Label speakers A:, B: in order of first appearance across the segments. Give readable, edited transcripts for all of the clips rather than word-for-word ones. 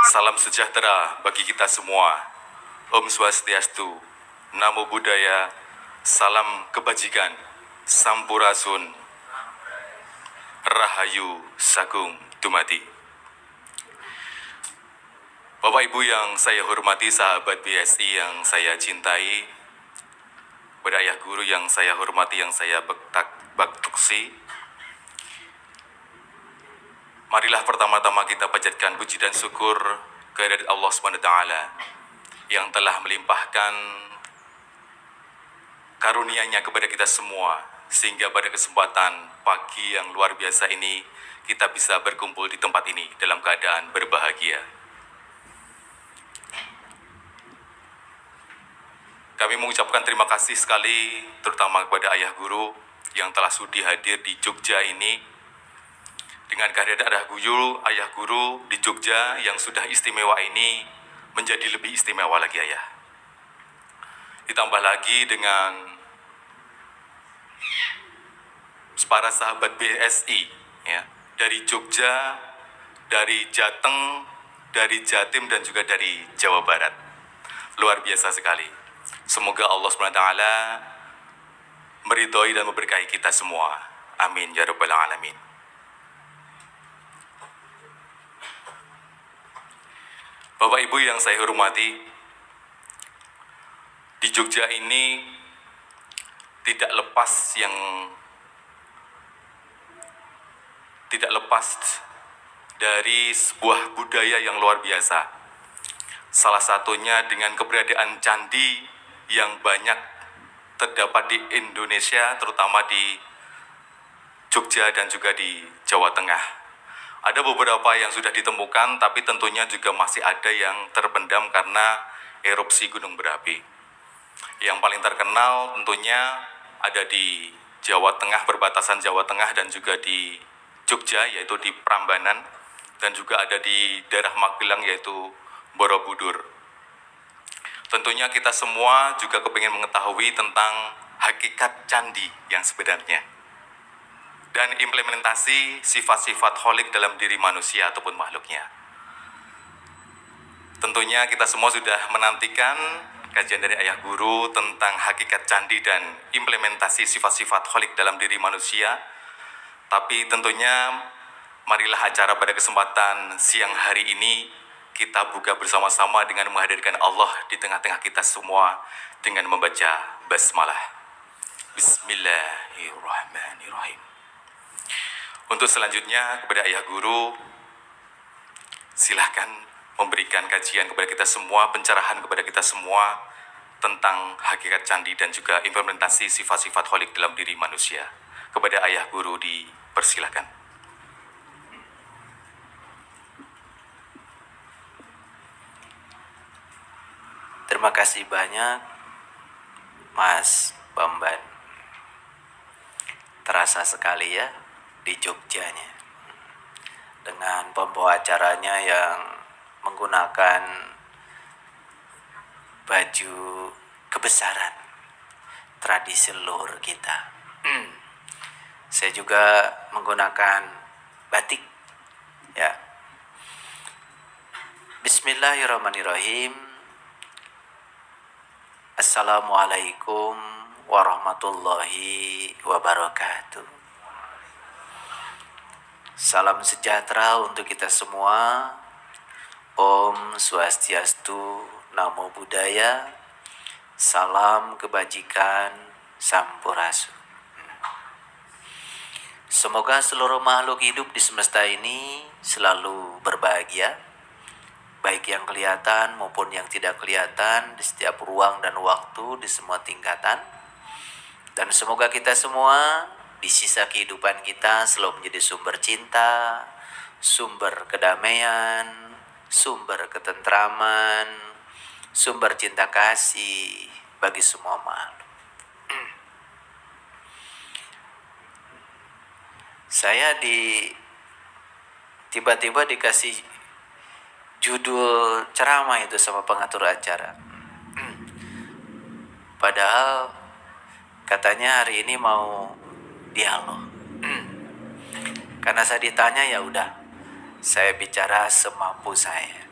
A: Salam sejahtera bagi kita semua. Om Swastiastu, Namo Buddhaya, salam kebajikan, Sampurasun, Rahayu Sagung Dumadi. Bapak Ibu yang saya hormati, sahabat BSI yang saya cintai, kepada ayah guru yang saya hormati, yang saya baktuksi, marilah pertama-tama kita panjatkan puji dan syukur kehadirat Allah SWT yang telah melimpahkan karunia-Nya kepada kita semua, sehingga pada kesempatan pagi yang luar biasa ini kita bisa berkumpul di tempat ini dalam keadaan berbahagia. Kami mengucapkan terima kasih sekali terutama kepada ayah guru yang telah sudi hadir di Jogja ini. Dengan kehadiran ayah guru di Jogja yang sudah istimewa ini menjadi lebih istimewa lagi, ayah. Ditambah lagi dengan para sahabat BSI ya, dari Jogja, dari Jateng, dari Jatim, dan juga dari Jawa Barat. Luar biasa sekali. Semoga Allah SWT meridhoi dan memberkahi kita semua. Amin ya rabbal alamin. Bapak Ibu yang saya hormati, di Jogja ini tidak lepas dari sebuah budaya yang luar biasa. Salah satunya dengan keberadaan candi yang banyak terdapat di Indonesia, terutama di Jogja dan juga di Jawa Tengah. Ada beberapa yang sudah ditemukan, tapi tentunya juga masih ada yang terpendam karena erupsi gunung berapi. Yang paling terkenal tentunya ada di Jawa Tengah, perbatasan Jawa Tengah dan juga di Jogja, yaitu di Prambanan, dan juga ada di daerah Magelang, yaitu Borobudur. Tentunya kita semua juga kepingin mengetahui tentang hakikat candi yang sebenarnya dan implementasi sifat-sifat holik dalam diri manusia ataupun makhluknya. Tentunya kita semua sudah menantikan kajian dari ayah guru tentang hakikat candi dan implementasi sifat-sifat holik dalam diri manusia. Tapi tentunya marilah acara pada kesempatan siang hari ini kita buka bersama-sama dengan menghadirkan Allah di tengah-tengah kita semua dengan membaca basmalah. Bismillahirrahmanirrahim. Untuk selanjutnya kepada ayah guru, silahkan memberikan kajian kepada kita semua, pencerahan kepada kita semua tentang hakikat candi dan juga implementasi sifat-sifat holik dalam diri manusia. Kepada ayah guru dipersilahkan.
B: Terima kasih banyak Mas Bamban. Terasa sekali ya di Jogjanya, dengan pembawa acaranya yang menggunakan baju kebesaran tradisi leluhur kita. Saya juga menggunakan batik ya. Bismillahirrahmanirrahim. Assalamualaikum warahmatullahi wabarakatuh. Salam sejahtera untuk kita semua. Om Swastiastu, Namo Buddhaya, salam kebajikan, Sampurasun. Semoga seluruh makhluk hidup di semesta ini selalu berbahagia, baik yang kelihatan maupun yang tidak kelihatan, di setiap ruang dan waktu, di semua tingkatan. Dan semoga kita semua di sisa kehidupan kita selalu menjadi sumber cinta, sumber kedamaian, sumber ketentraman, sumber cinta kasih bagi semua makhluk. Saya tiba-tiba dikasih judul ceramah itu sama pengatur acara. Padahal katanya hari ini mau dialog. Karena saya ditanya, ya udah, saya bicara semampu saya.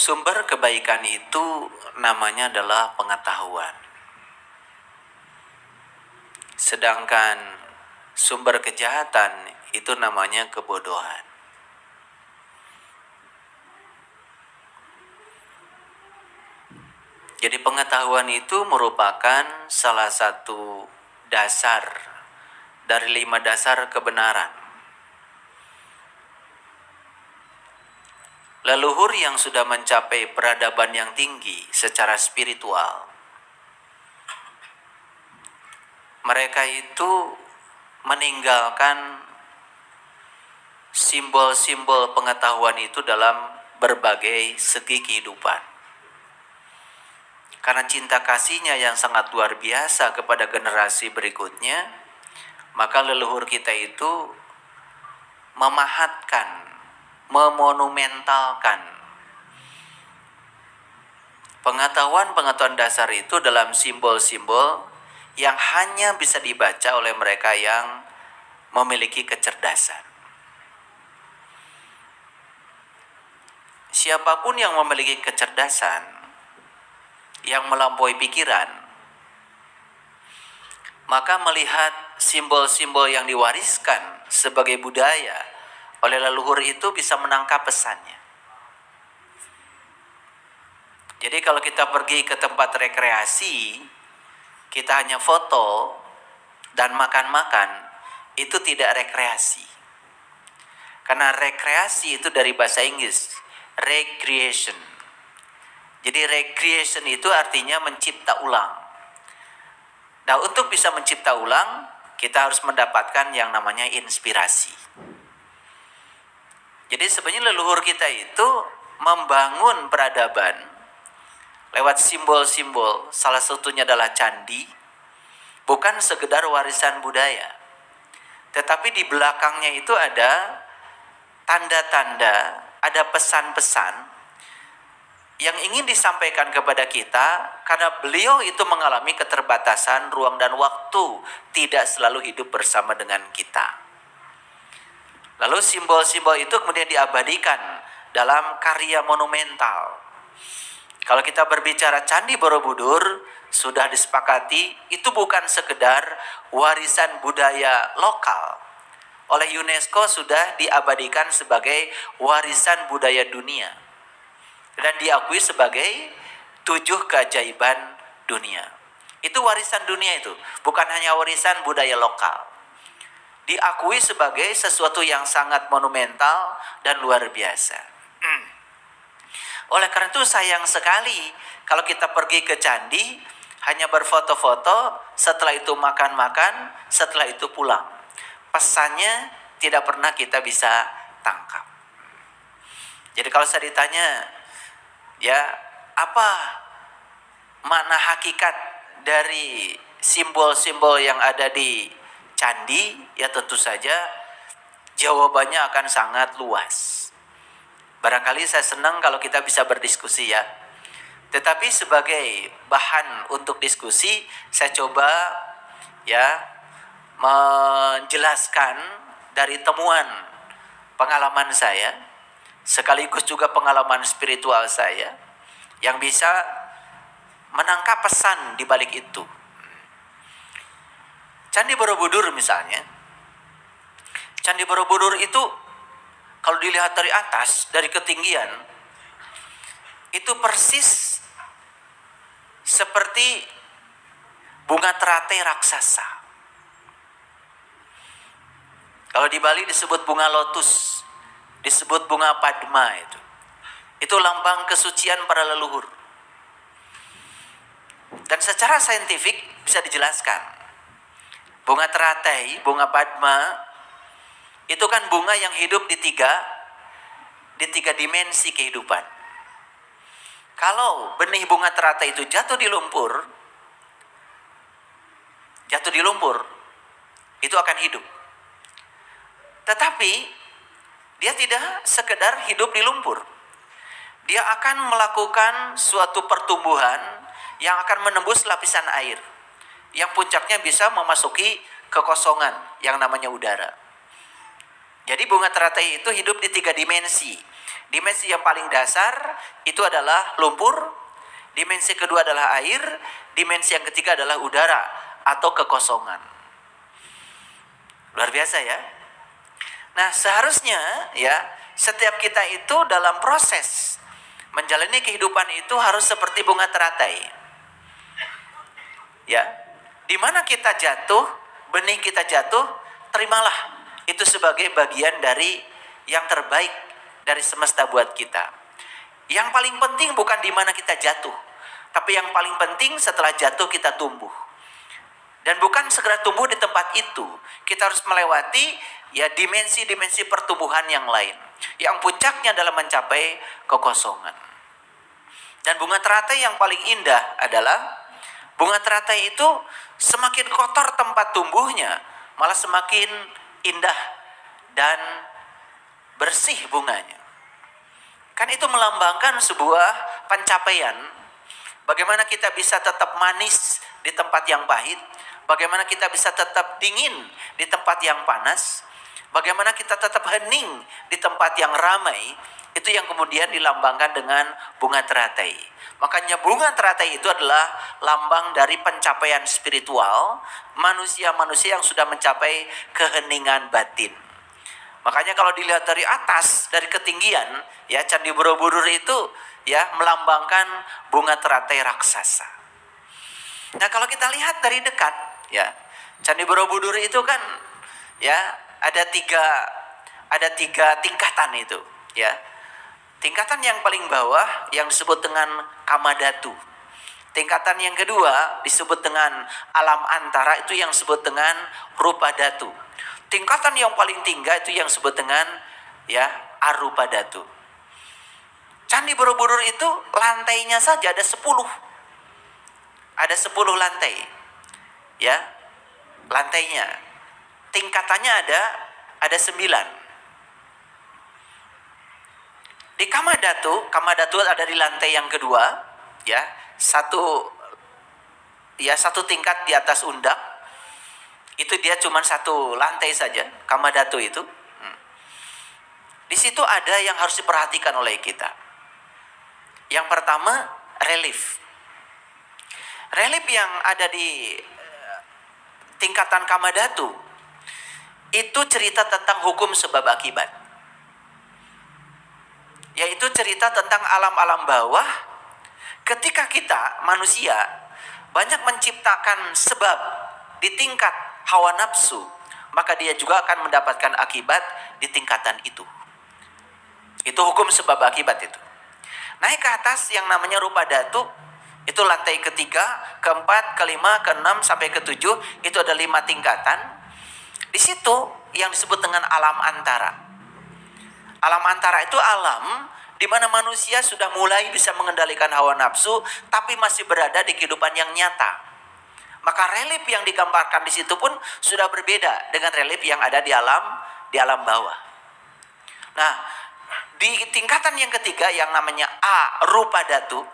B: Sumber kebaikan itu namanya adalah pengetahuan. Sedangkan sumber kejahatan itu namanya kebodohan. Jadi pengetahuan itu merupakan salah satu dasar dari 5 dasar kebenaran. Leluhur yang sudah mencapai peradaban yang tinggi secara spiritual, mereka itu meninggalkan simbol-simbol pengetahuan itu dalam berbagai segi kehidupan. Karena cinta kasihnya yang sangat luar biasa kepada generasi berikutnya, maka leluhur kita itu memahatkan, memonumentalkan pengetahuan-pengetahuan dasar itu dalam simbol-simbol yang hanya bisa dibaca oleh mereka yang memiliki kecerdasan. Siapapun yang memiliki kecerdasan yang melampaui pikiran, maka melihat simbol-simbol yang diwariskan sebagai budaya oleh leluhur itu bisa menangkap pesannya. Jadi kalau kita pergi ke tempat rekreasi, kita hanya foto dan makan-makan, itu tidak rekreasi. Karena rekreasi itu dari bahasa Inggris, recreation. Jadi recreation itu artinya mencipta ulang. Nah, untuk bisa mencipta ulang, kita harus mendapatkan yang namanya inspirasi. Jadi sebenarnya leluhur kita itu membangun peradaban lewat simbol-simbol, salah satunya adalah candi, bukan sekedar warisan budaya. Tetapi di belakangnya itu ada tanda-tanda, ada pesan-pesan yang ingin disampaikan kepada kita, karena beliau itu mengalami keterbatasan ruang dan waktu, tidak selalu hidup bersama dengan kita. Lalu simbol-simbol itu kemudian diabadikan dalam karya monumental. Kalau kita berbicara Candi Borobudur, sudah disepakati itu bukan sekedar warisan budaya lokal. Oleh UNESCO sudah diabadikan sebagai warisan budaya dunia dan diakui sebagai 7 keajaiban dunia. Itu warisan dunia itu, bukan hanya warisan budaya lokal. Diakui sebagai sesuatu yang sangat monumental dan luar biasa. Oleh karena itu sayang sekali kalau kita pergi ke candi hanya berfoto-foto, setelah itu makan-makan, setelah itu pulang. Pesannya tidak pernah kita bisa tangkap. Jadi kalau saya ditanya, ya, apa makna hakikat dari simbol-simbol yang ada di candi? Ya tentu saja jawabannya akan sangat luas. Barangkali saya senang kalau kita bisa berdiskusi ya. Tetapi sebagai bahan untuk diskusi, saya coba ya menjelaskan dari temuan pengalaman saya, sekaligus juga pengalaman spiritual saya, yang bisa menangkap pesan di balik itu. Candi Borobudur misalnya, Candi Borobudur itu kalau dilihat dari atas, dari ketinggian, itu persis seperti bunga teratai raksasa. Kalau di Bali disebut bunga lotus, disebut bunga padma itu. Itu lambang kesucian para leluhur. Dan secara saintifik bisa dijelaskan. Bunga teratai, bunga padma, itu kan bunga yang hidup di tiga dimensi kehidupan. Kalau benih bunga teratai itu jatuh di lumpur, itu akan hidup. Tetapi dia tidak sekedar hidup di lumpur. Dia akan melakukan suatu pertumbuhan yang akan menembus lapisan air, yang puncaknya bisa memasuki kekosongan yang namanya udara. Jadi bunga teratai itu hidup di 3 dimensi. Dimensi yang paling dasar itu adalah lumpur, dimensi kedua adalah air, dimensi yang ketiga adalah udara atau kekosongan. Luar biasa ya. Nah, seharusnya ya setiap kita itu dalam proses menjalani kehidupan itu harus seperti bunga teratai. Ya, di mana kita jatuh, benih kita jatuh, terimalah itu sebagai bagian dari yang terbaik dari semesta buat kita. Yang paling penting bukan di mana kita jatuh, tapi yang paling penting setelah jatuh kita tumbuh. Dan bukan segera tumbuh di tempat itu, kita harus melewati ya dimensi-dimensi pertumbuhan yang lain, yang puncaknya adalah mencapai kekosongan. Dan bunga teratai yang paling indah adalah bunga teratai itu semakin kotor tempat tumbuhnya, malah semakin indah dan bersih bunganya. Kan itu melambangkan sebuah pencapaian. Bagaimana kita bisa tetap manis di tempat yang pahit, bagaimana kita bisa tetap dingin di tempat yang panas, bagaimana kita tetap hening di tempat yang ramai. Itu yang kemudian dilambangkan dengan bunga teratai. Makanya bunga teratai itu adalah lambang dari pencapaian spiritual manusia-manusia yang sudah mencapai keheningan batin. Makanya kalau dilihat dari atas, dari ketinggian, ya Candi Borobudur itu ya melambangkan bunga teratai raksasa. Nah, kalau kita lihat dari dekat, ya Candi Borobudur itu kan ya ada tiga tingkatan itu, ya. Tingkatan yang paling bawah yang disebut dengan Kamadhatu. Tingkatan yang kedua disebut dengan alam antara, itu yang disebut dengan Rupadhatu. Tingkatan yang paling tinggi itu yang disebut dengan ya Arupadhatu. Candi Borobudur itu lantainya saja ada 10. Ada 10 lantai. Ya. Lantainya. Tingkatannya ada 9. Di Kamadhatu ada di lantai yang kedua, ya. Satu tingkat di atas Undak. Itu dia cuma satu lantai saja, Kamadhatu itu. Di situ ada yang harus diperhatikan oleh kita. Yang pertama, relief. Relief yang ada di tingkatan Kamadhatu itu cerita tentang hukum sebab akibat. Yaitu cerita tentang alam-alam bawah. Ketika kita manusia banyak menciptakan sebab di tingkat hawa nafsu, maka dia juga akan mendapatkan akibat di tingkatan itu. Itu hukum sebab akibat itu. Naik ke atas yang namanya Rupadhatu, itu lantai ketiga, keempat, kelima, keenam sampai ketujuh, itu ada 5 tingkatan. Di situ yang disebut dengan alam antara. Alam antara itu alam di mana manusia sudah mulai bisa mengendalikan hawa nafsu, tapi masih berada di kehidupan yang nyata. Maka relief yang digambarkan di situ pun sudah berbeda dengan relief yang ada di alam bawah. Nah, di tingkatan yang ketiga yang namanya Arupadhatu,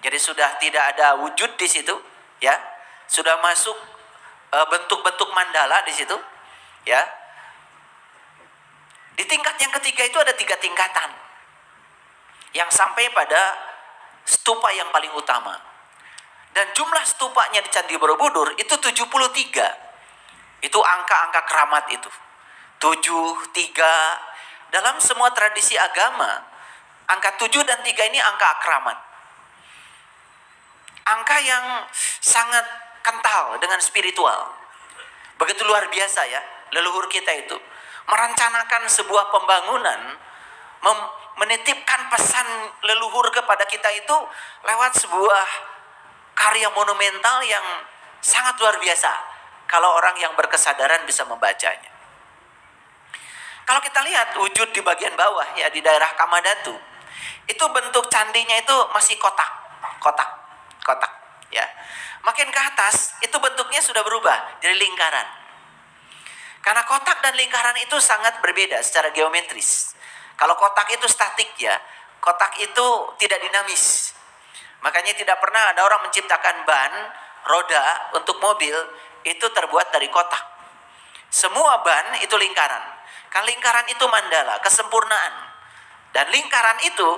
B: jadi sudah tidak ada wujud di situ, ya, sudah masuk bentuk-bentuk mandala di situ, ya. Di tingkat yang ketiga itu ada 3 tingkatan yang sampai pada stupa yang paling utama. Dan jumlah stupanya di Candi Borobudur itu 73. Itu angka-angka keramat itu. 7, 3. Dalam semua tradisi agama, angka 7 dan 3 ini angka keramat. Angka yang sangat kental dengan spiritual. Begitu luar biasa ya, leluhur kita itu merencanakan sebuah pembangunan, menitipkan pesan leluhur kepada kita itu lewat sebuah karya monumental yang sangat luar biasa kalau orang yang berkesadaran bisa membacanya. Kalau kita lihat wujud di bagian bawah ya di daerah Kamadhatu, itu bentuk candinya itu masih kotak ya. Makin ke atas itu bentuknya sudah berubah jadi lingkaran. Karena kotak dan lingkaran itu sangat berbeda secara geometris. Kalau kotak itu statik ya, kotak itu tidak dinamis. Makanya tidak pernah ada orang menciptakan ban, roda untuk mobil itu terbuat dari kotak. Semua ban itu lingkaran. Kan lingkaran itu mandala, kesempurnaan. Dan lingkaran itu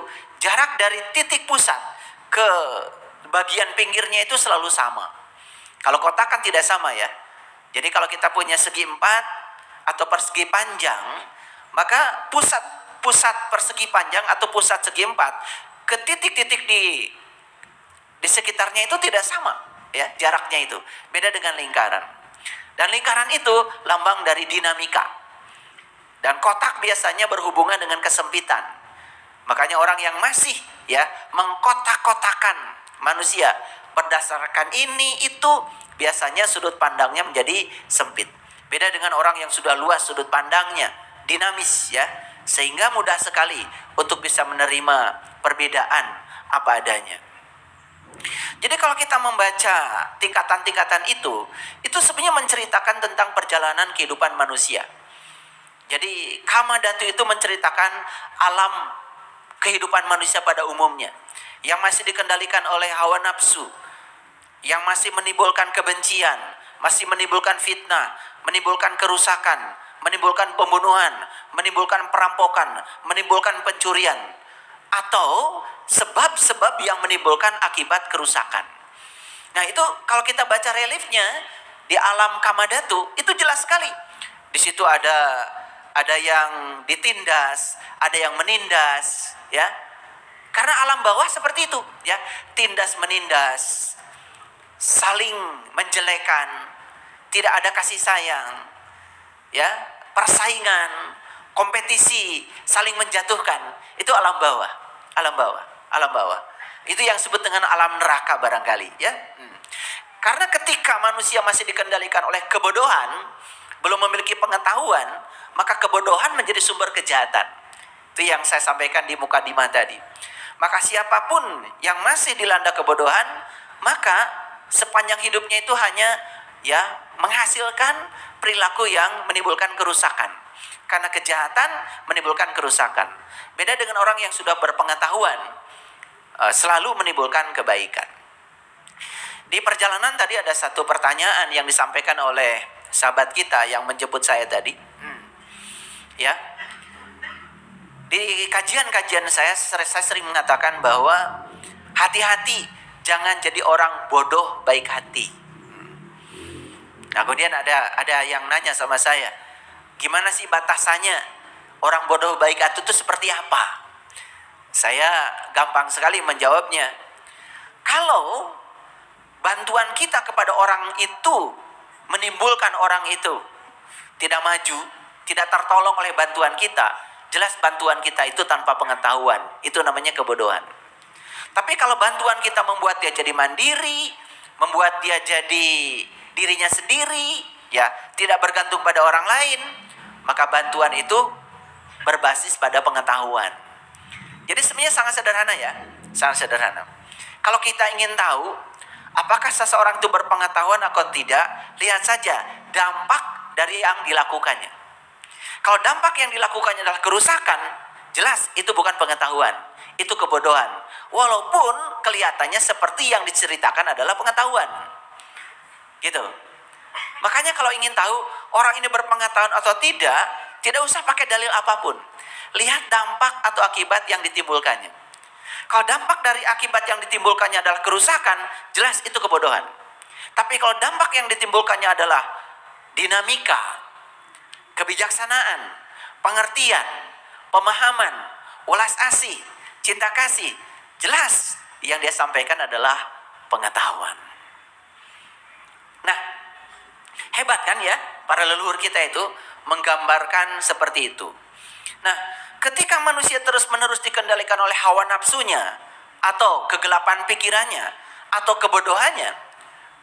B: jarak dari titik pusat ke bagian pinggirnya itu selalu sama. Kalau kotak kan tidak sama ya. Jadi kalau kita punya segi 4 atau persegi panjang, maka pusat persegi panjang atau pusat segi 4 ke titik-titik di sekitarnya itu tidak sama ya, jaraknya itu. Beda dengan lingkaran. Dan lingkaran itu lambang dari dinamika. Dan kotak biasanya berhubungan dengan kesempitan. Makanya orang yang masih ya mengkotak-kotakan manusia berdasarkan ini itu, biasanya sudut pandangnya menjadi sempit. Beda dengan orang yang sudah luas sudut pandangnya, dinamis ya, sehingga mudah sekali untuk bisa menerima perbedaan apa adanya. Jadi kalau kita membaca tingkatan-tingkatan itu sebenarnya menceritakan tentang perjalanan kehidupan manusia. Jadi Kamadhatu itu menceritakan alam kehidupan manusia pada umumnya, yang masih dikendalikan oleh hawa nafsu, yang masih menimbulkan kebencian, masih menimbulkan fitnah, menimbulkan kerusakan, menimbulkan pembunuhan, menimbulkan perampokan, menimbulkan pencurian, atau sebab-sebab yang menimbulkan akibat kerusakan. Nah itu kalau kita baca reliefnya di alam Kamadhatu itu jelas sekali. Di situ ada yang ditindas, ada yang menindas, ya. Karena alam bawah seperti itu, ya. Tindas menindas, saling menjelekan, tidak ada kasih sayang, ya. Persaingan, kompetisi, saling menjatuhkan. Itu alam bawah, alam bawah, alam bawah. Itu yang disebut dengan alam neraka barangkali, ya. Karena ketika manusia masih dikendalikan oleh kebodohan, belum memiliki pengetahuan, maka kebodohan menjadi sumber kejahatan. Itu yang saya sampaikan di mukadimah tadi. Maka siapapun yang masih dilanda kebodohan, maka sepanjang hidupnya itu hanya ya menghasilkan perilaku yang menimbulkan kerusakan. Karena kejahatan menimbulkan kerusakan. Beda dengan orang yang sudah berpengetahuan, selalu menimbulkan kebaikan. Di perjalanan tadi ada satu pertanyaan yang disampaikan oleh sahabat kita yang menjemput saya tadi. Ya. Di kajian-kajian saya sering mengatakan bahwa hati-hati jangan jadi orang bodoh baik hati. Nah, kemudian ada yang nanya sama saya, gimana sih batasannya orang bodoh baik hati itu seperti apa? Saya gampang sekali menjawabnya. Kalau bantuan kita kepada orang itu menimbulkan orang itu tidak maju, tidak tertolong oleh bantuan kita, jelas bantuan kita itu tanpa pengetahuan. Itu namanya kebodohan. Tapi kalau bantuan kita membuat dia jadi mandiri, membuat dia jadi dirinya sendiri, ya, tidak bergantung pada orang lain, maka bantuan itu berbasis pada pengetahuan. Jadi sebenarnya sangat sederhana ya, sangat sederhana. Kalau kita ingin tahu apakah seseorang itu berpengetahuan atau tidak, lihat saja dampak dari yang dilakukannya. Kalau dampak yang dilakukannya adalah kerusakan, jelas itu bukan pengetahuan, itu kebodohan. Walaupun kelihatannya seperti yang diceritakan adalah pengetahuan. Gitu. Makanya kalau ingin tahu orang ini berpengetahuan atau tidak usah pakai dalil apapun. Lihat dampak atau akibat yang ditimbulkannya. Kalau dampak dari akibat yang ditimbulkannya adalah kerusakan, jelas itu kebodohan. Tapi kalau dampak yang ditimbulkannya adalah dinamika, kebijaksanaan, pengertian, pemahaman, welas asih, cinta kasih, jelas yang dia sampaikan adalah pengetahuan. Nah, hebat kan ya, para leluhur kita itu menggambarkan seperti itu. Nah, ketika manusia terus-menerus dikendalikan oleh hawa nafsunya, atau kegelapan pikirannya, atau kebodohannya,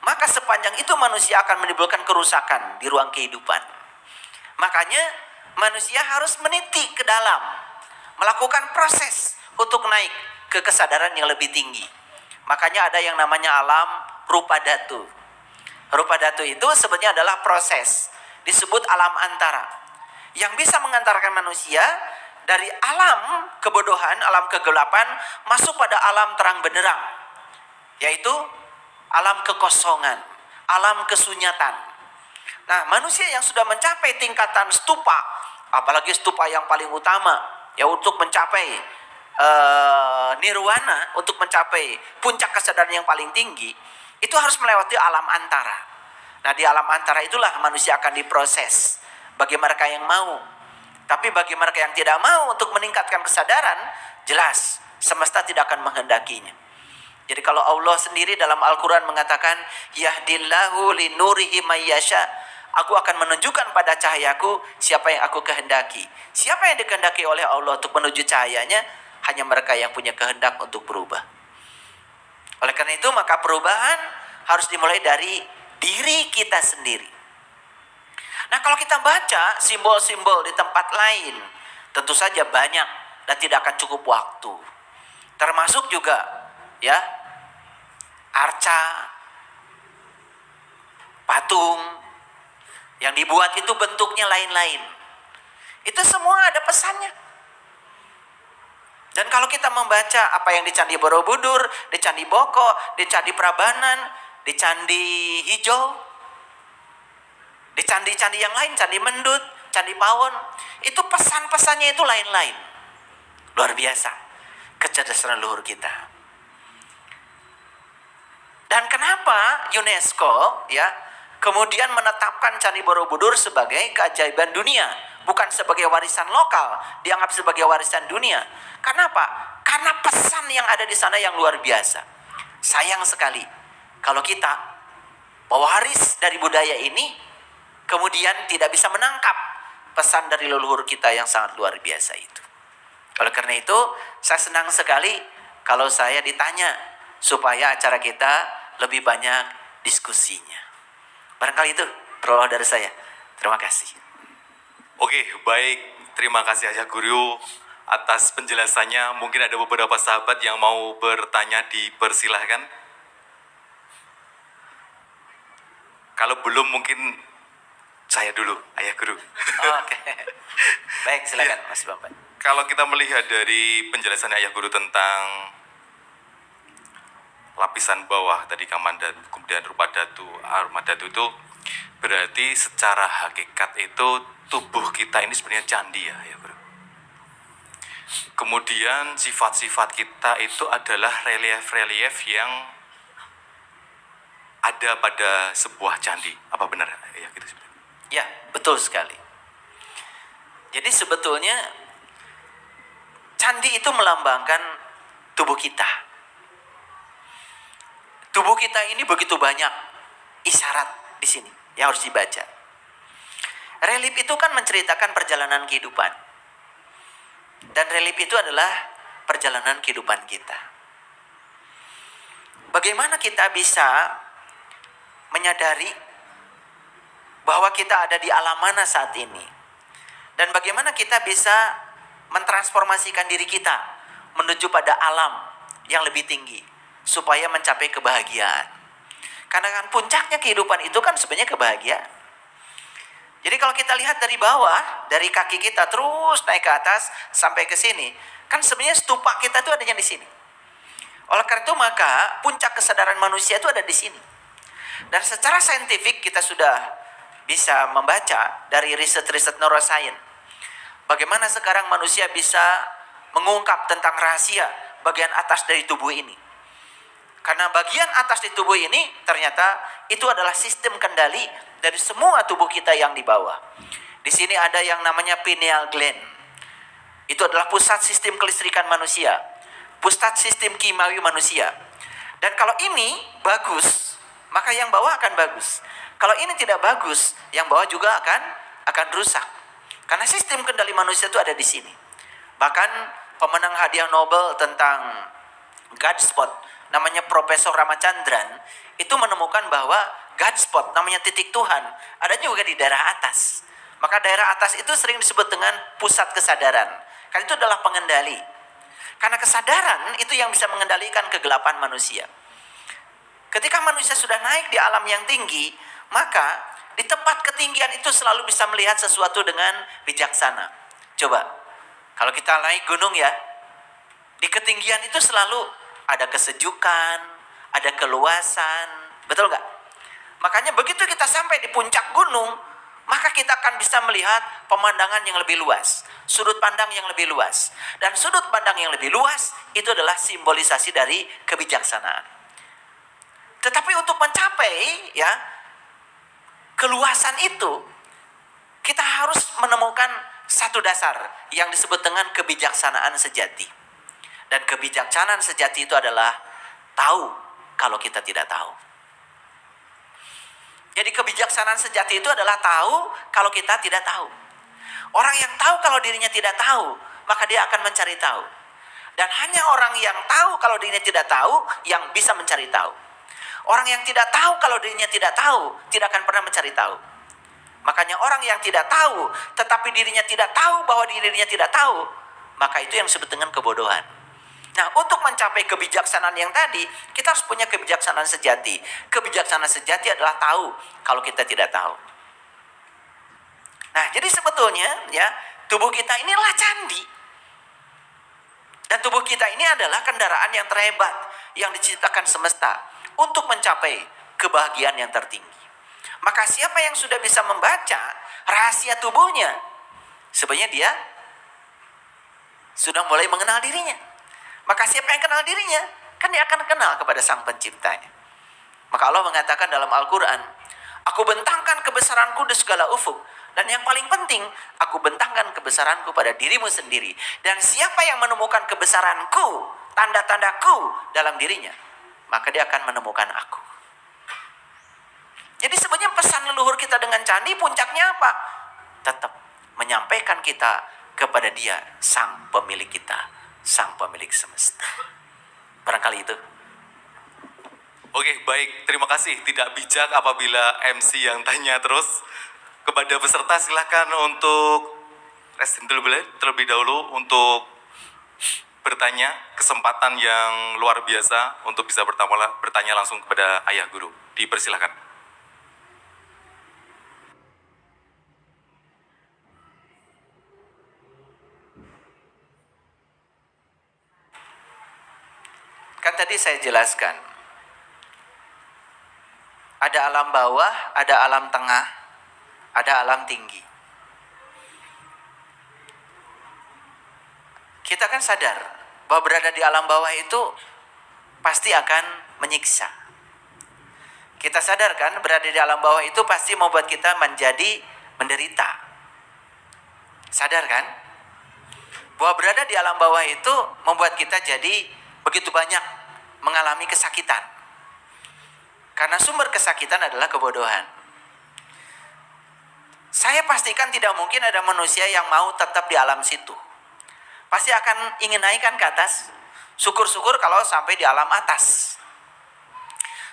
B: maka sepanjang itu manusia akan menimbulkan kerusakan di ruang kehidupan. Makanya manusia harus meniti ke dalam, melakukan proses untuk naik ke kesadaran yang lebih tinggi. Makanya ada yang namanya alam rupa dhatu. Rupa dhatu itu sebenarnya adalah proses, disebut alam antara, yang bisa mengantarkan manusia dari alam kebodohan, alam kegelapan, masuk pada alam terang benderang, yaitu alam kekosongan, alam kesunyatan. Nah, manusia yang sudah mencapai tingkatan stupa, apalagi stupa yang paling utama, ya untuk mencapai nirwana, untuk mencapai puncak kesadaran yang paling tinggi, itu harus melewati alam antara. Nah, di alam antara itulah manusia akan diproses bagi mereka yang mau. Tapi bagi mereka yang tidak mau untuk meningkatkan kesadaran, jelas semesta tidak akan menghendakinya. Jadi kalau Allah sendiri dalam Al-Quran mengatakan, yahdillahu linurihi mayyasha, aku akan menunjukkan pada cahayaku siapa yang aku kehendaki. Siapa yang dikehendaki oleh Allah untuk menuju cahayanya? Hanya mereka yang punya kehendak untuk berubah. Oleh karena itu, maka perubahan harus dimulai dari diri kita sendiri. Nah, kalau kita baca simbol-simbol di tempat lain, tentu saja banyak dan tidak akan cukup waktu. Termasuk juga ya arca, patung yang dibuat itu bentuknya lain-lain. Itu semua ada pesannya. Dan kalau kita membaca apa yang di Candi Borobudur, di Candi Boko, di Candi Prabanan, di Candi Hijau, di candi-candi yang lain, Candi Mendut, Candi Pawon, itu pesan-pesannya itu lain-lain. Luar biasa kecerdasan leluhur kita. Dan kenapa UNESCO ya kemudian menetapkan Candi Borobudur sebagai keajaiban dunia, bukan sebagai warisan lokal, dianggap sebagai warisan dunia. Karena apa? Karena pesan yang ada di sana yang luar biasa. Sayang sekali kalau kita pewaris dari budaya ini kemudian tidak bisa menangkap pesan dari leluhur kita yang sangat luar biasa itu. Oleh karena itu, saya senang sekali kalau saya ditanya supaya acara kita lebih banyak diskusinya. Barangkali itu perlu dari saya. Terima kasih.
A: Oke, baik. Terima kasih Ayah Guru atas penjelasannya. Mungkin ada beberapa sahabat yang mau bertanya, dipersilahkan. Kalau belum mungkin saya dulu, Ayah Guru.
B: Oke. Baik, silakan Mas Bambang.
A: Kalau kita melihat dari penjelasan Ayah Guru tentang lapisan bawah tadi Kamandanu, kemudian rupa datu, aroma datu itu berarti secara hakikat itu tubuh kita ini sebenarnya candi ya, ya Bro. Kemudian sifat-sifat kita itu adalah relief-relief yang ada pada sebuah candi. Apa benar ya gitu sebenarnya?
B: Ya, betul sekali. Jadi sebetulnya candi itu melambangkan tubuh kita. Tubuh kita ini begitu banyak isyarat di sini yang harus dibaca. Relief itu kan menceritakan perjalanan kehidupan. Dan relief itu adalah perjalanan kehidupan kita. Bagaimana kita bisa menyadari bahwa kita ada di alam mana saat ini? Dan bagaimana kita bisa mentransformasikan diri kita menuju pada alam yang lebih tinggi supaya mencapai kebahagiaan. Karena kan puncaknya kehidupan itu kan sebenarnya kebahagiaan. Jadi kalau kita lihat dari bawah, dari kaki kita terus naik ke atas sampai ke sini, kan sebenarnya stupa kita itu adanya di sini. Oleh karena itu maka puncak kesadaran manusia itu ada di sini. Dan secara saintifik kita sudah bisa membaca dari riset-riset neuroscience bagaimana sekarang manusia bisa mengungkap tentang rahasia bagian atas dari tubuh ini. Karena bagian atas di tubuh ini ternyata itu adalah sistem kendali dari semua tubuh kita yang di bawah. Di sini ada yang namanya pineal gland. Itu adalah pusat sistem kelistrikan manusia, pusat sistem kimiawi manusia. Dan kalau ini bagus, maka yang bawah akan bagus. Kalau ini tidak bagus, yang bawah juga akan rusak. Karena sistem kendali manusia itu ada di sini. Bahkan pemenang hadiah Nobel tentang God spot namanya Profesor Ramachandran itu menemukan bahwa God spot namanya titik Tuhan ada juga di daerah atas. Maka daerah atas itu sering disebut dengan pusat kesadaran. Karena itu adalah pengendali. Karena kesadaran itu yang bisa mengendalikan kegelapan manusia. Ketika manusia sudah naik di alam yang tinggi, maka di tempat ketinggian itu selalu bisa melihat sesuatu dengan bijaksana. Coba, kalau kita naik gunung ya, di ketinggian itu selalu ada kesejukan, ada keluasan, betul nggak? Makanya begitu kita sampai di puncak gunung, maka kita akan bisa melihat pemandangan yang lebih luas. sudut pandang yang lebih luas. Dan sudut pandang yang lebih luas itu adalah simbolisasi dari kebijaksanaan. Tetapi untuk mencapai ya keluasan itu, kita harus menemukan satu dasar yang disebut dengan kebijaksanaan sejati. Dan kebijaksanaan sejati itu adalah tahu kalau kita tidak tahu. Jadi kebijaksanaan sejati itu adalah tahu kalau kita tidak tahu. Orang yang tahu kalau dirinya tidak tahu, maka dia akan mencari tahu. Dan hanya orang yang tahu kalau dirinya tidak tahu yang bisa mencari tahu. Orang yang tidak tahu kalau dirinya tidak tahu, tidak akan pernah mencari tahu. Makanya orang yang tidak tahu, tetapi dirinya tidak tahu bahwa dirinya tidak tahu, maka itu yang disebut dengan kebodohan. Nah, untuk mencapai kebijaksanaan yang tadi, kita harus punya kebijaksanaan sejati. Kebijaksanaan sejati adalah tahu kalau kita tidak tahu. Nah, jadi sebetulnya ya, tubuh kita inilah candi. Dan tubuh kita ini adalah kendaraan yang terhebat yang diciptakan semesta untuk mencapai kebahagiaan yang tertinggi. Maka siapa yang sudah bisa membaca rahasia tubuhnya, sebenarnya dia sudah mulai mengenal dirinya. Maka siapa yang kenal dirinya, kan dia akan kenal kepada Sang Penciptanya. Maka Allah mengatakan dalam Al-Quran, aku bentangkan kebesaranku di segala ufuk. Dan yang paling penting, aku bentangkan kebesaranku pada dirimu sendiri. Dan siapa yang menemukan kebesaranku, tanda-tandaku dalam dirinya, maka dia akan menemukan aku. Jadi sebenarnya pesan leluhur kita dengan candi, puncaknya apa? Tetap menyampaikan kita kepada dia, sang pemilik kita, sang pemilik semesta. Barangkali itu.
A: Oke, baik. Terima kasih. Tidak bijak apabila MC yang tanya terus. Kepada peserta silakan untuk terlebih dahulu untuk bertanya. Kesempatan yang luar biasa untuk bisa bertanya langsung kepada Ayah Guru. Dipersilakan.
B: Kan tadi saya jelaskan, ada alam bawah, ada alam tengah, ada alam tinggi. Kita kan sadar bahwa berada di alam bawah itu pasti akan menyiksa. Kita sadar kan berada di alam bawah itu pasti membuat kita menjadi menderita. Sadar kan? Bahwa berada di alam bawah itu membuat kita jadi begitu banyak mengalami kesakitan. Karena sumber kesakitan adalah kebodohan. Saya pastikan tidak mungkin ada manusia yang mau tetap di alam situ. Pasti akan ingin naikkan ke atas. Syukur-syukur kalau sampai di alam atas.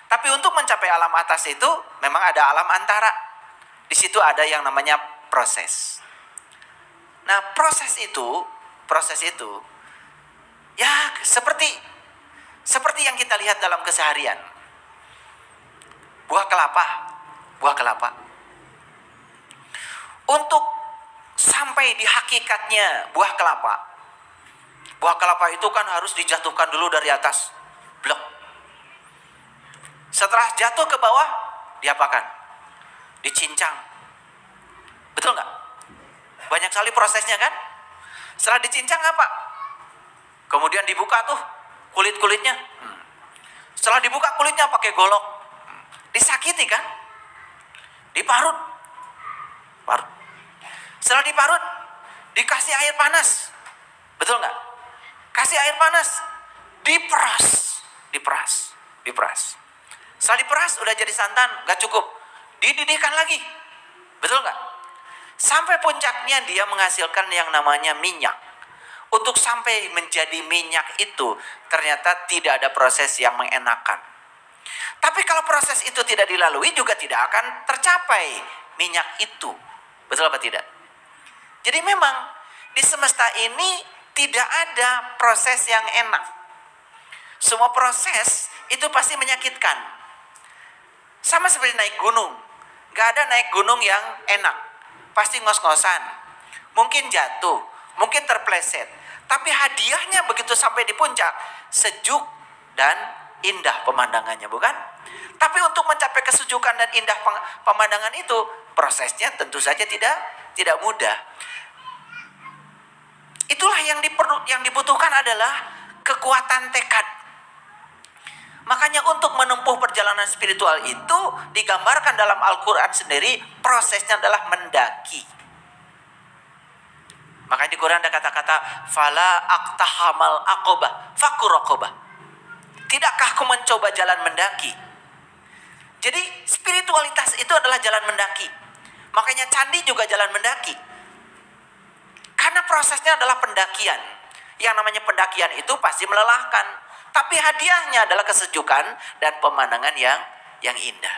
B: Tapi untuk mencapai alam atas itu memang ada alam antara. Di situ ada yang namanya proses. Nah, proses itu ya seperti yang kita lihat dalam keseharian. Buah kelapa. Untuk sampai di hakikatnya buah kelapa itu kan harus dijatuhkan dulu dari atas blok. Setelah jatuh ke bawah, diapakan? Dicincang. Betul nggak? Banyak sekali prosesnya kan? Setelah dicincang apa? Kemudian dibuka tuh kulit-kulitnya. Setelah dibuka kulitnya pakai golok. Disakiti kan? Diparut. Setelah diparut, dikasih air panas. Betul nggak? Kasih air panas. Diperas. Setelah diperas, udah jadi santan. Nggak cukup. Dididihkan lagi. Betul nggak? Sampai puncaknya dia menghasilkan yang namanya minyak. Untuk sampai menjadi minyak itu, ternyata tidak ada proses yang mengenakan. Tapi kalau proses itu tidak dilalui, juga tidak akan tercapai minyak itu. Betul apa tidak? Jadi memang di semesta ini tidak ada proses yang enak. Semua proses itu pasti menyakitkan. Sama seperti naik gunung. Gak ada naik gunung yang enak. Pasti ngos-ngosan. Mungkin jatuh, mungkin terpleset. Tapi hadiahnya begitu sampai di puncak, sejuk dan indah pemandangannya, bukan? Tapi untuk mencapai kesejukan dan indah pemandangan itu, prosesnya tentu saja tidak mudah. itulah yang dibutuhkan adalah kekuatan tekad. Makanya untuk menempuh perjalanan spiritual itu digambarkan dalam Al-Quran sendiri, prosesnya adalah mendaki. Makanya di Quran ada kata-kata fala aqtahamal aqobah fakurokobah. Tidakkah aku mencoba jalan mendaki? Jadi spiritualitas itu adalah jalan mendaki. Makanya candi juga jalan mendaki. Karena prosesnya adalah pendakian. Yang namanya pendakian itu pasti melelahkan. Tapi hadiahnya adalah kesejukan dan pemandangan yang indah.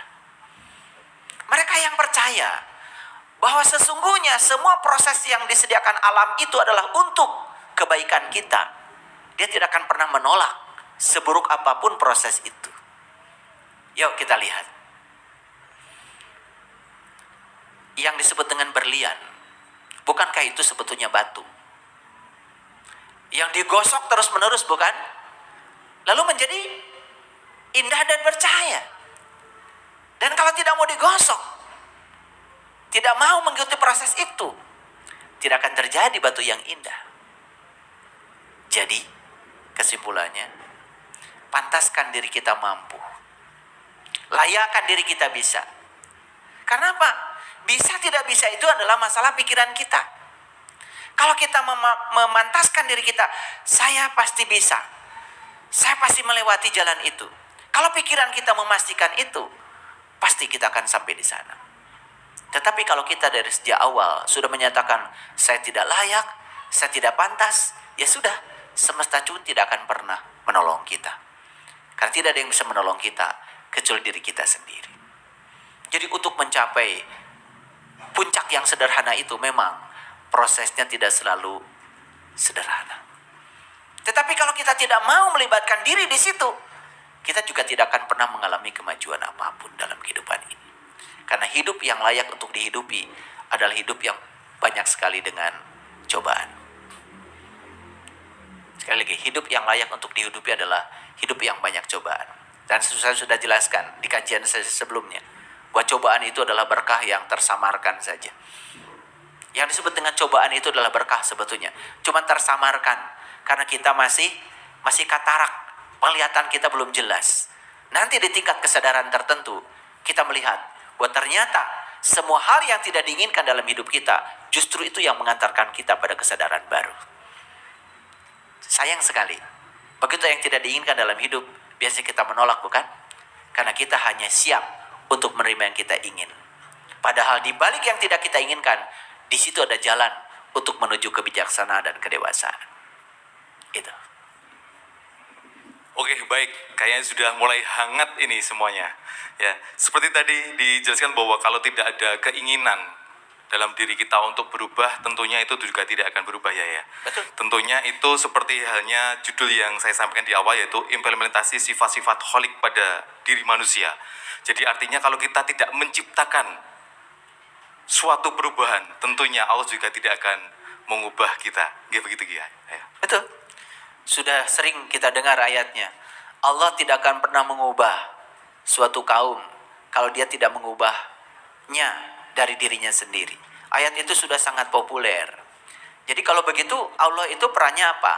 B: Mereka yang percaya bahwa sesungguhnya semua proses yang disediakan alam itu adalah untuk kebaikan kita. Dia tidak akan pernah menolak seburuk apapun proses itu. Yuk kita lihat. Yang disebut dengan berlian, bukankah itu sebetulnya batu? Yang digosok terus-menerus, bukan? Lalu menjadi indah dan bercahaya. Dan kalau tidak mau digosok, tidak mau mengikuti proses itu, tidak akan terjadi batu yang indah. Jadi, kesimpulannya, pantaskan diri kita mampu. Layakkan diri kita bisa. Karena apa? Bisa tidak bisa itu adalah masalah pikiran kita. Kalau kita memantaskan diri kita, saya pasti bisa. Saya pasti melewati jalan itu. Kalau pikiran kita memastikan itu, pasti kita akan sampai di sana. Tetapi kalau kita dari sejak awal sudah menyatakan saya tidak layak, saya tidak pantas, ya sudah, semesta pun tidak akan pernah menolong kita. Karena tidak ada yang bisa menolong kita kecuali diri kita sendiri. Jadi untuk mencapai puncak yang sederhana itu memang prosesnya tidak selalu sederhana. Tetapi kalau kita tidak mau melibatkan diri di situ, kita juga tidak akan pernah mengalami kemajuan apapun dalam kehidupan ini. Karena hidup yang layak untuk dihidupi adalah hidup yang banyak sekali dengan cobaan. Sekali lagi, hidup yang layak untuk dihidupi adalah hidup yang banyak cobaan. Dan saya sudah jelaskan di kajian saya sebelumnya, bahwa cobaan itu adalah berkah yang tersamarkan saja. Yang disebut dengan cobaan itu adalah berkah sebetulnya, cuma tersamarkan karena kita masih katarak, penglihatan kita belum jelas. Nanti di tingkat kesadaran tertentu kita melihat bahwa ternyata semua hal yang tidak diinginkan dalam hidup kita justru itu yang mengantarkan kita pada kesadaran baru. Sayang sekali, begitu yang tidak diinginkan dalam hidup biasanya kita menolak, bukan? Karena kita hanya siap untuk menerima yang kita ingin. Padahal di balik yang tidak kita inginkan, di situ ada jalan untuk menuju kebijaksanaan dan kedewasaan. Itu.
A: Oke, baik. Kayaknya sudah mulai hangat ini semuanya. Ya, seperti tadi dijelaskan bahwa kalau tidak ada keinginan dalam diri kita untuk berubah, tentunya itu juga tidak akan berubah ya.
B: Betul.
A: Tentunya itu seperti halnya judul yang saya sampaikan di awal, yaitu implementasi sifat-sifat holik pada diri manusia. Jadi artinya kalau kita tidak menciptakan suatu perubahan, tentunya Allah juga tidak akan mengubah kita. Begitu ya.
B: Betul. Sudah sering kita dengar ayatnya. Allah tidak akan pernah mengubah suatu kaum kalau dia tidak mengubahnya dari dirinya sendiri. Ayat itu sudah sangat populer. Jadi kalau begitu Allah itu perannya apa?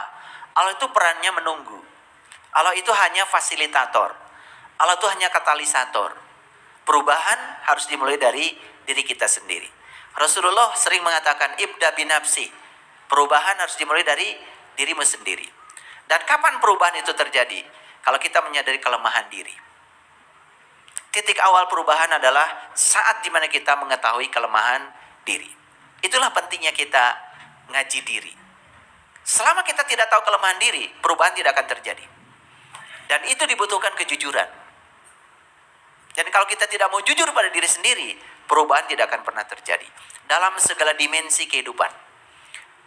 B: Allah itu perannya menunggu. Allah itu hanya fasilitator. Allah itu hanya katalisator. Perubahan harus dimulai dari diri kita sendiri. Rasulullah sering mengatakan ibda binafsi. Perubahan harus dimulai dari dirimu sendiri. Dan kapan perubahan itu terjadi? Kalau kita menyadari kelemahan diri. Titik awal perubahan adalah saat dimana kita mengetahui kelemahan diri. Itulah pentingnya kita ngaji diri. Selama kita tidak tahu kelemahan diri, perubahan tidak akan terjadi. Dan itu dibutuhkan kejujuran. Dan kalau kita tidak mau jujur pada diri sendiri, perubahan tidak akan pernah terjadi. Dalam segala dimensi kehidupan.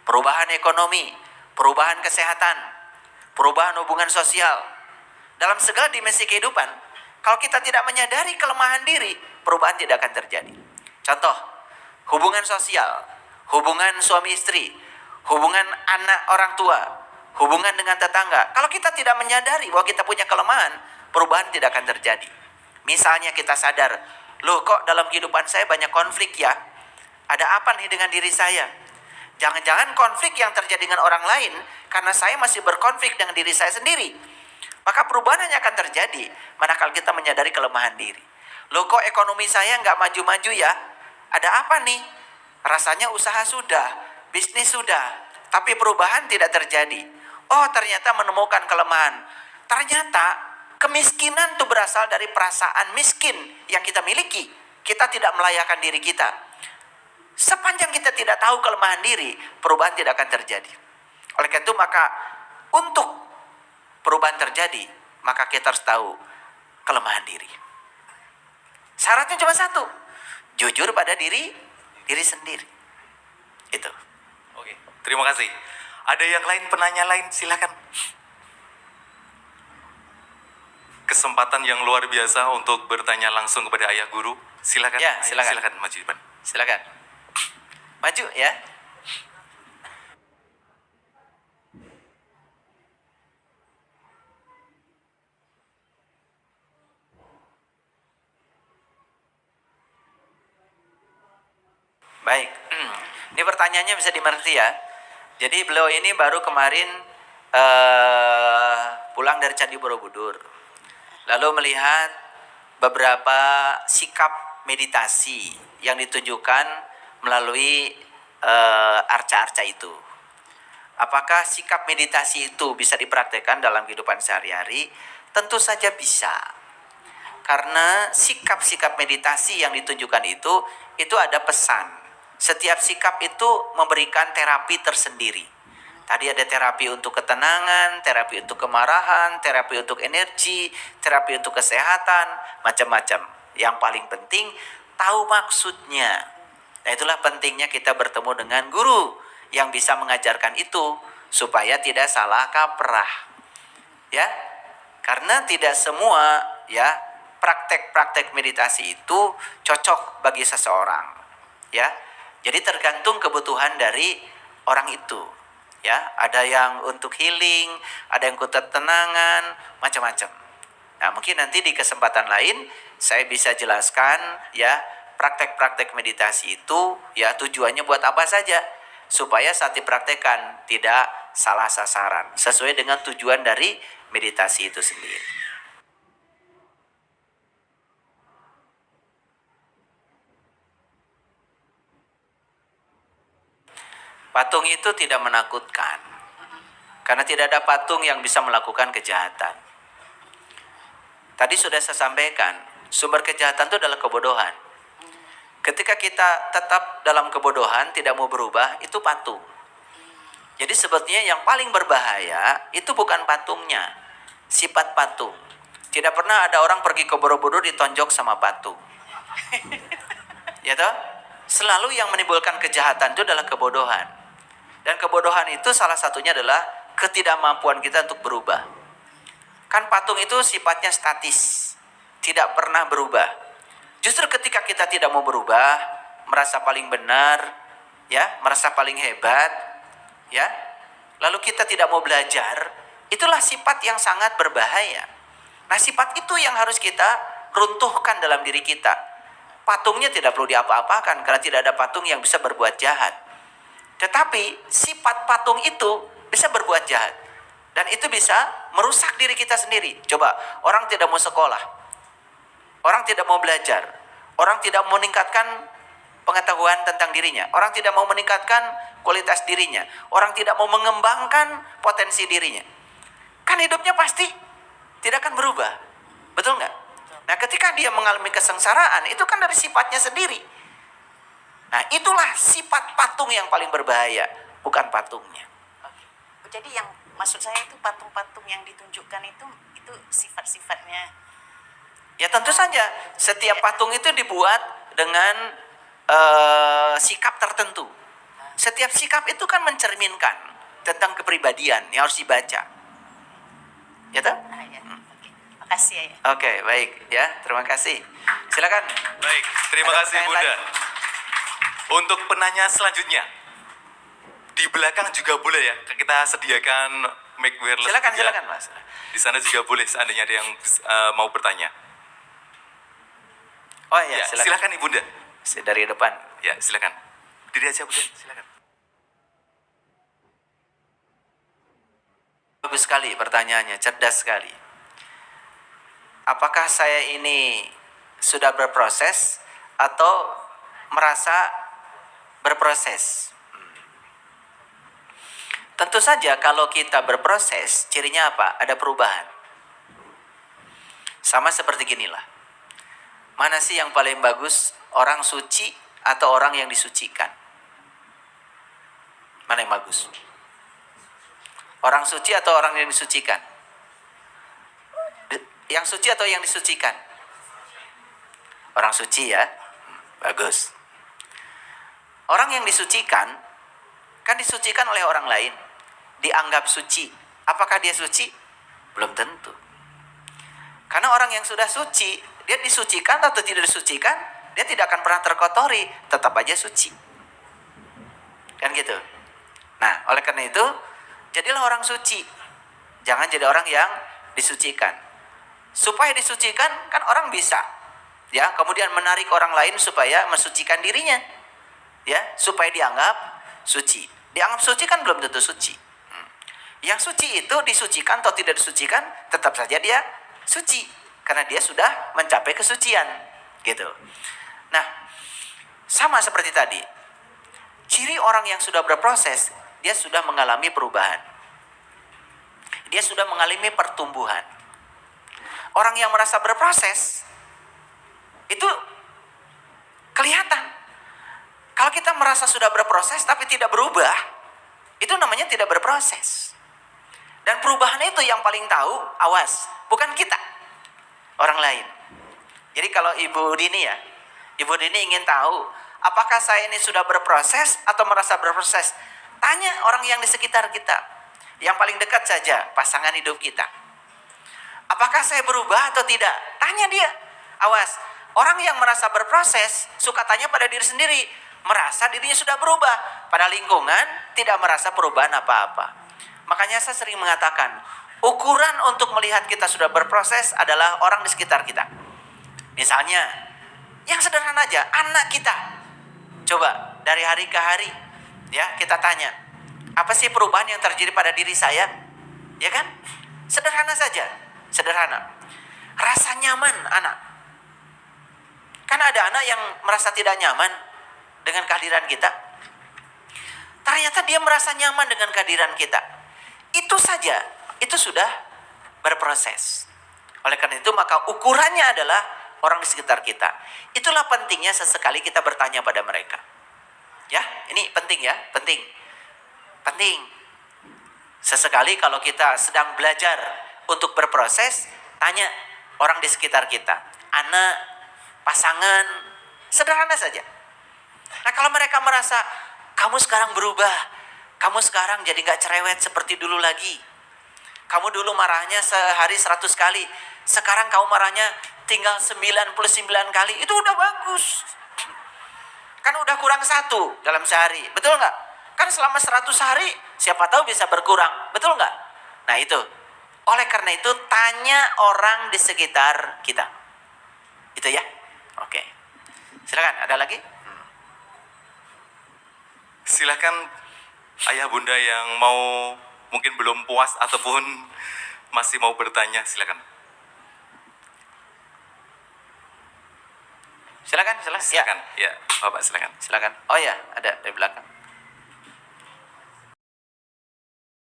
B: Perubahan ekonomi, perubahan kesehatan, perubahan hubungan sosial. Dalam segala dimensi kehidupan, kalau kita tidak menyadari kelemahan diri, perubahan tidak akan terjadi. Contoh, hubungan sosial, hubungan suami istri, hubungan anak orang tua, hubungan dengan tetangga. Kalau kita tidak menyadari bahwa kita punya kelemahan, perubahan tidak akan terjadi. Misalnya kita sadar, loh kok dalam kehidupan saya banyak konflik ya? Ada apa nih dengan diri saya? Jangan-jangan konflik yang terjadi dengan orang lain karena saya masih berkonflik dengan diri saya sendiri. Maka perubahan hanya akan terjadi manakala kita menyadari kelemahan diri. Loh, kok ekonomi saya nggak maju-maju ya? Ada apa nih? Rasanya usaha sudah, bisnis sudah, tapi perubahan tidak terjadi. Oh, ternyata menemukan kelemahan. Ternyata kemiskinan itu berasal dari perasaan miskin yang kita miliki. Kita tidak melayakan diri kita. Sepanjang kita tidak tahu kelemahan diri, perubahan tidak akan terjadi. Oleh karena itu, maka untuk perubahan terjadi, maka kita harus tahu kelemahan diri. Syaratnya cuma satu, jujur pada diri sendiri. Itu.
A: Oke, terima kasih. Ada yang lain, penanya lain, silakan. Kesempatan yang luar biasa untuk bertanya langsung kepada ayah guru. Silakan.
B: Ya, silakan.
A: Silakan maju depan.
B: Silakan. Maju ya. Baik. Ini pertanyaannya bisa dimengerti ya. Jadi beliau ini baru kemarin pulang dari Candi Borobudur. Lalu melihat beberapa sikap meditasi yang ditunjukkan melalui arca-arca itu. Apakah sikap meditasi itu bisa dipraktekkan dalam kehidupan sehari-hari? Tentu saja bisa. Karena sikap-sikap meditasi yang ditunjukkan itu ada pesan. Setiap sikap itu memberikan terapi tersendiri. Tadi ada terapi untuk ketenangan, terapi untuk kemarahan, terapi untuk energi, terapi untuk kesehatan, macam-macam. Yang paling penting, tahu maksudnya. Nah, itulah pentingnya kita bertemu dengan guru yang bisa mengajarkan itu, supaya tidak salah kaprah. Ya, karena tidak semua ya praktek-praktek meditasi itu cocok bagi seseorang. Ya, jadi tergantung kebutuhan dari orang itu. Ya, ada yang untuk healing, ada yang untuk ketenangan, macam-macam. Nah, mungkin nanti di kesempatan lain saya bisa jelaskan ya praktek-praktek meditasi itu ya tujuannya buat apa saja, supaya saat dipraktekkan tidak salah sasaran, sesuai dengan tujuan dari meditasi itu sendiri. Patung itu tidak menakutkan, karena tidak ada patung yang bisa melakukan kejahatan. Tadi sudah saya sampaikan, sumber kejahatan itu adalah kebodohan. Ketika kita tetap dalam kebodohan, tidak mau berubah, itu patung. Jadi sebetulnya yang paling berbahaya itu bukan patungnya, sifat patung. Tidak pernah ada orang pergi ke Borobudur ditonjok sama patung. Ya toh? Selalu yang menimbulkan kejahatan itu adalah kebodohan. Dan kebodohan itu salah satunya adalah ketidakmampuan kita untuk berubah. Kan patung itu sifatnya statis, tidak pernah berubah. Justru ketika kita tidak mau berubah, merasa paling benar, ya, merasa paling hebat, ya, lalu kita tidak mau belajar, itulah sifat yang sangat berbahaya. Nah, sifat itu yang harus kita runtuhkan dalam diri kita. Patungnya tidak perlu diapa-apakan, karena tidak ada patung yang bisa berbuat jahat. Tetapi sifat patung itu bisa berbuat jahat. Dan itu bisa merusak diri kita sendiri. Coba, orang tidak mau sekolah, orang tidak mau belajar, orang tidak mau meningkatkan pengetahuan tentang dirinya, orang tidak mau meningkatkan kualitas dirinya, orang tidak mau mengembangkan potensi dirinya. Kan hidupnya pasti tidak akan berubah. Betul nggak? Nah, ketika dia mengalami kesengsaraan, itu kan dari sifatnya sendiri. Nah, itulah sifat patung yang paling berbahaya, bukan patungnya.
C: Oke. Jadi yang maksud saya itu patung-patung yang ditunjukkan itu sifat-sifatnya.
B: Ya tentu saja, setiap patung itu dibuat dengan sikap tertentu. Setiap sikap itu kan mencerminkan tentang kepribadian yang harus dibaca. Ya toh?
C: Ya. Oke. Makasih ya.
B: Oke, baik ya, terima kasih. Silakan.
A: Baik, terima
B: Ada
A: kasih
B: pertanyaan
A: Bunda.
B: lain?
A: Untuk penanya selanjutnya, di belakang juga boleh ya, kita sediakan mic wireless.
B: Silakan,
A: juga.
B: silakan Mas.
A: Di sana juga boleh seandainya ada yang mau bertanya.
B: Oh iya,
A: Ya,
B: silakan.
A: silakan Ibunda.
B: Dari depan.
A: Ya, silakan. Diri aja Bunda, silakan.
B: bagus sekali pertanyaannya, cerdas sekali. Apakah saya ini sudah berproses atau merasa berproses? Tentu saja kalau kita berproses, cirinya apa? Ada perubahan. Sama seperti ginilah. Mana sih yang paling bagus? Orang suci atau orang yang disucikan? Mana yang bagus? Orang suci atau orang yang disucikan? Yang suci atau yang disucikan? Orang suci ya. Bagus. Orang yang disucikan, kan disucikan oleh orang lain. Dianggap suci. Apakah dia suci? Belum tentu. Karena orang yang sudah suci, dia disucikan atau tidak disucikan, dia tidak akan pernah terkotori. Tetap aja suci. Kan gitu. Nah, oleh karena itu, jadilah orang suci. Jangan jadi orang yang disucikan. Supaya disucikan, kan orang bisa. Ya, kemudian menarik orang lain supaya mensucikan dirinya. Ya, supaya dianggap suci. Dianggap suci kan belum tentu suci. Yang suci itu disucikan atau tidak disucikan, tetap saja dia suci. Karena dia sudah mencapai kesucian. Gitu. Nah, sama seperti tadi. Ciri orang yang sudah berproses, dia sudah mengalami perubahan. Dia sudah mengalami pertumbuhan. Orang yang merasa berproses, itu kelihatan. Kalau kita merasa sudah berproses tapi tidak berubah, itu namanya tidak berproses. Dan perubahan itu yang paling tahu, awas, bukan kita, orang lain. Jadi kalau Ibu Dini ya, Ibu Dini ingin tahu, apakah saya ini sudah berproses atau merasa berproses? Tanya orang yang di sekitar kita, yang paling dekat saja, pasangan hidup kita. Apakah saya berubah atau tidak? Tanya dia. Awas, orang yang merasa berproses suka tanya pada diri sendiri, merasa dirinya sudah berubah, pada lingkungan tidak merasa perubahan apa-apa. Makanya saya sering mengatakan, ukuran untuk melihat kita sudah berproses adalah orang di sekitar kita. Misalnya, yang sederhana aja, anak kita. Coba dari hari ke hari, ya kita tanya, apa sih perubahan yang terjadi pada diri saya? Ya kan? Sederhana saja, sederhana. Rasa nyaman anak. Kan ada anak yang merasa tidak nyaman dengan kehadiran kita. Ternyata dia merasa nyaman dengan kehadiran kita. Itu saja, itu sudah berproses. Oleh karena itu maka ukurannya adalah orang di sekitar kita. Itulah pentingnya sesekali kita bertanya pada mereka. Ya, ini penting ya, penting. Penting. Sesekali kalau kita sedang belajar untuk berproses, tanya orang di sekitar kita. Anak, pasangan, sederhana saja. Nah kalau mereka merasa, kamu sekarang berubah, kamu sekarang jadi gak cerewet seperti dulu lagi. Kamu dulu marahnya sehari 100 kali, sekarang kamu marahnya tinggal 99 kali, itu udah bagus. Kan udah kurang 1 dalam sehari, betul gak? Kan selama 100 hari, siapa tahu bisa berkurang, betul gak? Nah itu, oleh karena itu tanya orang di sekitar kita. Itu ya, oke. Silakan, ada lagi?
A: Silakan ayah bunda yang mau mungkin belum puas ataupun masih mau bertanya, silakan.
B: Silakan.
A: Silakan. Ya, Bapak silakan.
B: Silakan. Oh ya, ada dari belakang.